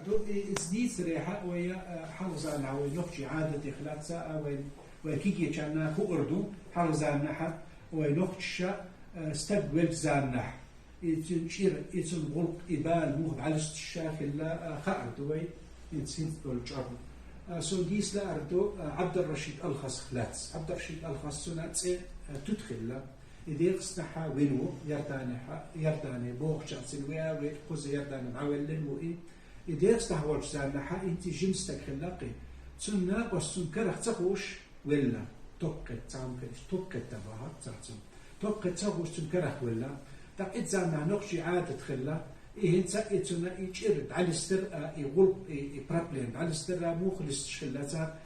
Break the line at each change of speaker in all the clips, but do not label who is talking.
أردو إزديس ريحة ويا حافظ على وينخشي عادة إخلاق ساعة وكيكي كان هو أردو حافظ على نحا وينخش استقبل زانح يتشير يتم غلق إبال موه على الشاف إلا خارد وي ينسين بالجرب سوديس لا أردو عبد الرشيد الخاص خلاص عبد الرشيد الخاص سنة تدخل إذا قصنحا وينو يرداني بوخ شخصين ويا قوز يرداني معولن وإي إذا قصنحا وجزانحا إنتي جنس تكخلاقي تسنى وستن كرخ تخوش ولا توقت تعمكش توقت تباها تعتم توقت تخوش تنكرخ ولا تق إتزانا نقشي عادة خلا إيه إنت إتنا إيجرد على استر يغلب يبرابلين على استر مخلص شلاتها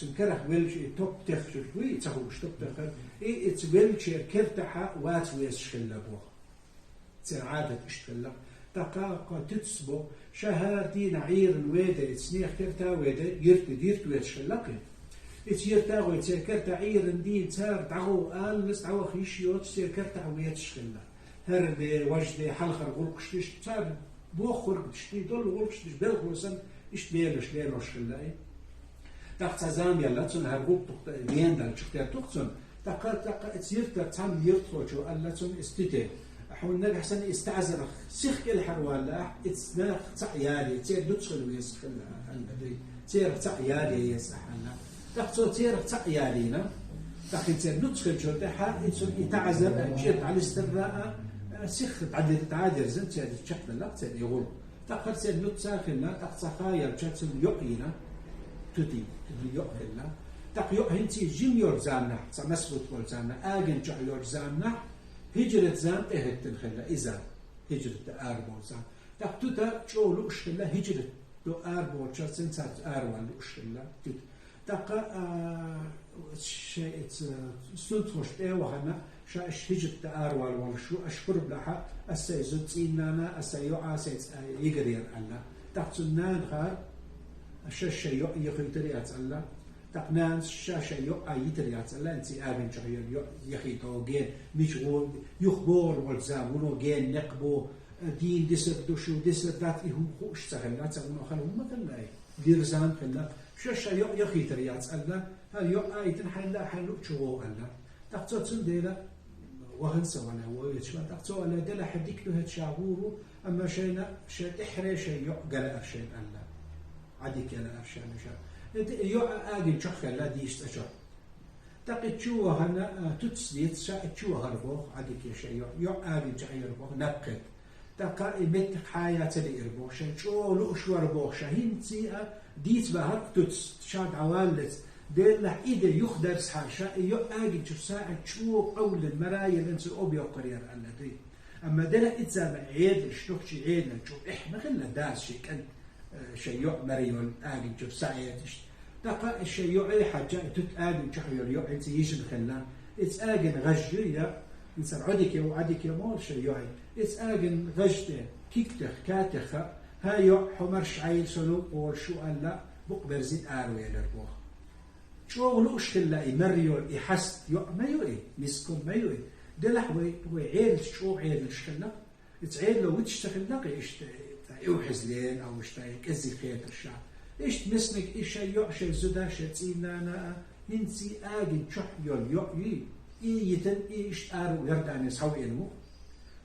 تنكره ويلش توب تخشر وي تخوش توب تخر إيه إتويلش كرتها وات ويس شلا بوخ عادة إشتلا دقائق تتسبو شهر دين عير ويدا إتسنيخ كرتا ويدا يرت ويس شلاقي إتيرتا ويتا كرتا عير دين تار دعو آلس دعو خيشيوت سير كرتا ويس شلا هرد وجد حلخر غلقشتش تار بوخر بشتي دول غلقشتش بلغوسن إش بيلش شلاقي دقت زام يلا تون هربوب ليندل شختي تقصن دقت تسيرتا تام يرتوجو ألا تون استيتي حول نبي حسن استعزر سيخ الحروالا اتسناخ تعيالي تير دتشل ويسخل عندي تير تعيالي يسحنا دقتو تير تعيالينا دقت تير دتشل شو تاع يتعزر جيت على استراء سيخ تعادر زين تير تشكل لا تير يقول دقت تير نتساخنا دقت خاير تشل يقينا تدي يقهلا دق يقهنتي جيميور زامنا مسبوط بول زامنا اجن جحيور زامنا هجرة زام تهت الخلا إذا هجرة أربع زام دقتوتا شو لوشلا هجرة دو أربع شاسين سات أربع لوشلا دقا شيء سنتوش وهنا شاش هجرة أربع ولا شو أشكر بلها السيزوت إننا السيوعة سيت يجري الله دقتنا نخار الشاشة يخيطريات الله تقنان الشاشة يتريات الله أنت آمن شغير يخيطو جين مشغول يخبر والزامونو جين نقبو دين دسر دوشو دسر دات إهم خوش سهلات سهلنا خلهم مثلا ديرزان خلا شاشة يخيطريات الله هل آيتن حلا حلو شغو الله تقصد سنديلا وهن سوانا ويتشوا تقصد على دلا حديك له تشاغورو أما شينا شتحري شيء قال أرشين الله عديك أنا أرشين شاء يو أجن شخص لا ديست أشر تقد شو هنا تتسديت شاء شو هربوخ عديك شيء يو أجن شيء هربوخ نبقت تقا إمت حياة الإربوخ شو لو شو هربوخ شهينتي ديت بهر تتس شاد عوالت دل لح إذا يخدر سحاشا يو أجن شو ساعة شو أول المرايا لنس أوبيو قرير الذي أما دل إذا عيد شتوخشي عيد شو إحنا خلنا داس شيء كان شيء مريون آجن شو ساعة دقا الشيء أي حاجة تتآجن شحير يو أنت يجن خلا إتآجن غجية إنسان عدك وعدك مول شيء إتس آجن غجدة كيكتخ كاتخ هايو حمر شعيل سلو قول شو ألا بقبر زيت آروي لربوخ شو غلوش خلا مريون يحست يو ما يوي مسكون ما يوي دلح وعيل شو عيل شخلا إتعيل لو وتشتخلا يوحز لين أو اشتايك أزي خيط الشعب إيش مسنك إيش شيء زدا شيء تينا ينسي آجن شح يل يتن إيش أرو يردان يسحوي إنه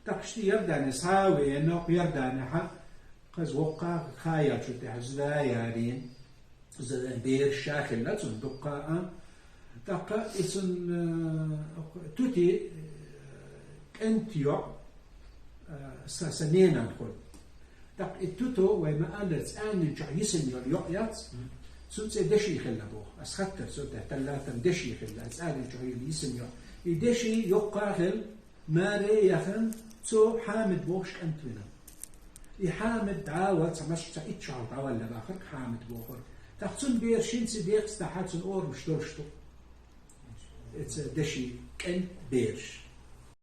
تقشتي يردان يسحوي إنه يردان ح قز وقع خايا شو تحزدا يارين زدا بير شاكل لا تصدقا تقا إسن توتي أنت يو سنين الكل تق التوتو وما قالت أنا جايسن يريات سوت دشي خلا بوخ أسخطر سوت ثلاثة دشي خلا أنا جايسن يدشي يقاهل ماري يخن تو حامد بوش أنتونا يحامد عاوة سمش تأتشعر عوال لباخر حامد بوخر تقصن بيرشين سديق استحاتن أور مش دورشتو دشي كن بيرش